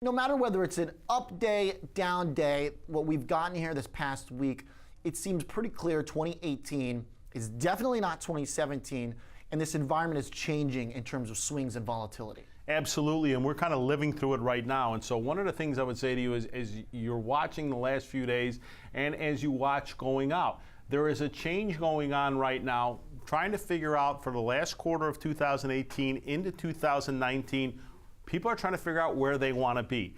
No matter whether it's an up day, down day, what we've gotten here this past week, it seems pretty clear 2018 is definitely not 2017, and this environment is changing in terms of swings and volatility. Absolutely, and we're kind of living through it right now. And so one of the things I would say to you is you're watching the last few days, and as you watch going out, there is a change going on right now, trying to figure out for the last quarter of 2018 into 2019, people are trying to figure out where they want to be.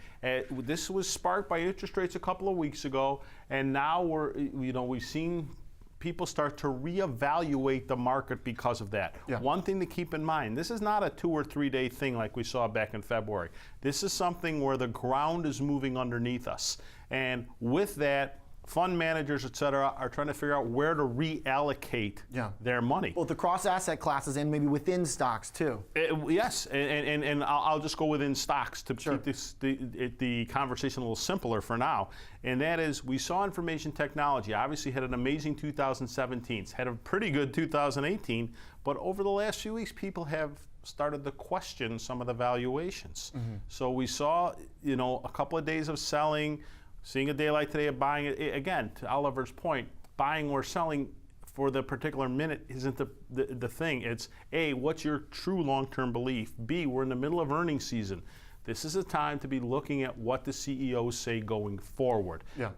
This was sparked by interest rates a couple of weeks ago, and now we've seen people start to reevaluate the market because of that. Yeah. One thing to keep in mind, this is not a 2 or 3 day thing like we saw back in February. This is something where the ground is moving underneath us. And with that, fund managers, et cetera, are trying to figure out where to reallocate their money. Both across asset classes and maybe within stocks too. Yes, and I'll just go within stocks to keep the conversation a little simpler for now. And that is, we saw information technology obviously had an amazing 2017, had a pretty good 2018, but over the last few weeks, people have started to question some of the valuations. So we saw, a couple of days of selling, seeing a day like today of buying it. Again, to Oliver's point, buying or selling for the particular minute isn't the thing. It's A, what's your true long-term belief? B, we're in the middle of earnings season. This is a time to be looking at what the CEOs say going forward. Yeah.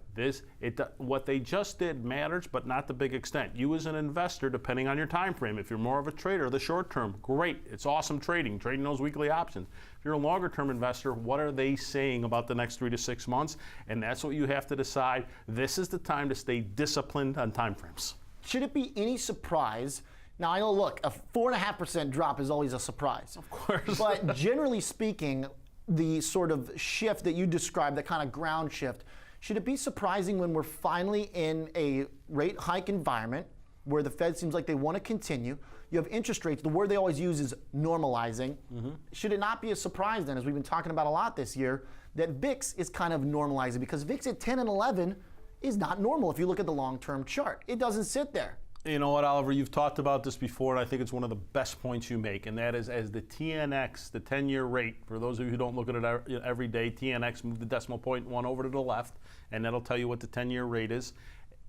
What they just did matters, but not to big extent. You as an investor, depending on your time frame, if you're more of a trader, the short term, great. It's awesome trading those weekly options. If you're a longer term investor, what are they saying about the next 3 to 6 months? And that's what you have to decide. This is the time to stay disciplined on time frames. Should it be any surprise? Now, I know, look, a 4.5% drop is always a surprise. Of course. But generally speaking, the sort of shift that you described, that kind of ground shift, should it be surprising when we're finally in a rate hike environment where the Fed seems like they want to continue? You have interest rates. The word they always use is normalizing. Should it not be a surprise then, as we've been talking about a lot this year, that VIX is kind of normalizing? Because VIX at 10 and 11 is not normal if you look at the long-term chart. It doesn't sit there. You know what, Oliver, you've talked about this before, and I think it's one of the best points you make, and that is as the TNX, the 10-year rate, for those of you who don't look at it every day, TNX, move the decimal point one over to the left, and that'll tell you what the 10-year rate is.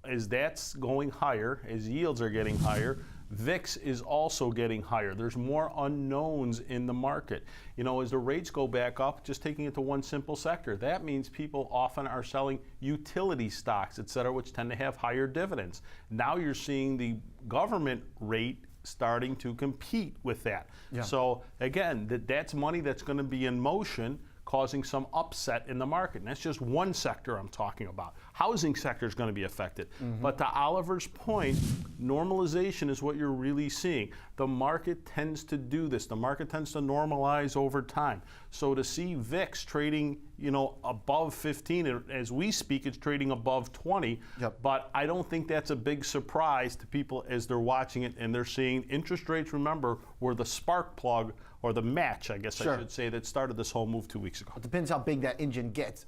As that's going higher, as yields are getting higher, VIX is also getting higher. There's more unknowns in the market. As the rates go back up, just taking it to one simple sector, that means people often are selling utility stocks, et cetera, which tend to have higher dividends. Now you're seeing the government rate starting to compete with that. Yeah. So again, that's money that's going to be in motion, causing some upset in the market. And that's just one sector I'm talking about. Housing sector is going to be affected. But to Oliver's point, normalization is what you're really seeing. The market tends to do this. The market tends to normalize over time. So to see VIX trading, above 15, as we speak, it's trading above 20. Yep. But I don't think that's a big surprise to people as they're watching it and they're seeing interest rates, remember, were the spark plug, or the match, I guess I should say, that started this whole move 2 weeks ago. It depends how big that engine gets.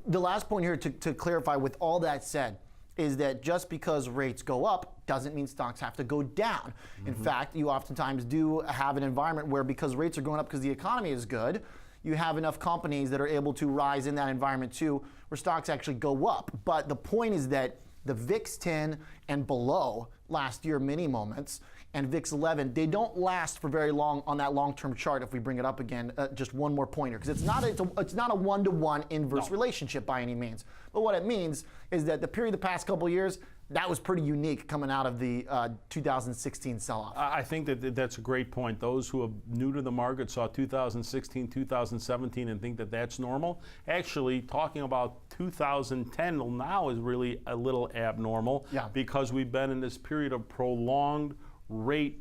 The last point here to clarify, with all that said, is that just because rates go up doesn't mean stocks have to go down. In fact, you oftentimes do have an environment where, because rates are going up because the economy is good, you have enough companies that are able to rise in that environment too, where stocks actually go up. But the point is that the VIX 10 and below last year mini moments and VIX 11, they don't last for very long on that long-term chart. If we bring it up again, just one more pointer, because it's not a one-to-one inverse relationship by any means. But what it means is that the period the past couple of years, that was pretty unique coming out of the 2016 sell-off. I think that's a great point. Those who are new to the market saw 2016, 2017 and think that that's normal. Actually, talking about 2010 now is really a little abnormal because we've been in this period of prolonged rate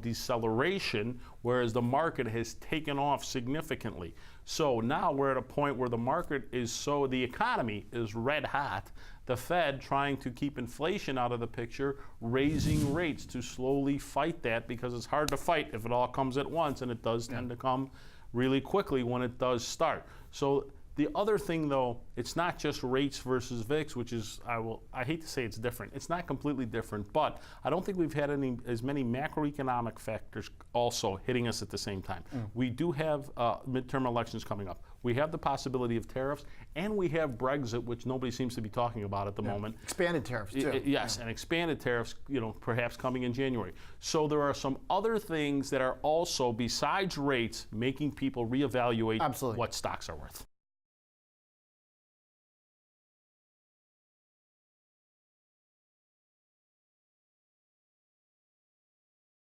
deceleration, whereas the market has taken off significantly. So now we're at a point where the economy is red hot. The Fed trying to keep inflation out of the picture, raising rates to slowly fight that, because it's hard to fight if it all comes at once, and it does tend to come really quickly when it does start. So the other thing, though, it's not just rates versus VIX, which is, I hate to say it's different. It's not completely different, but I don't think we've had as many macroeconomic factors also hitting us at the same time. We do have midterm elections coming up. We have the possibility of tariffs, and we have Brexit, which nobody seems to be talking about at the moment. Expanded tariffs too. Yes, and expanded tariffs, perhaps coming in January. So there are some other things that are also, besides rates, making people reevaluate Absolutely. what stocks are worth.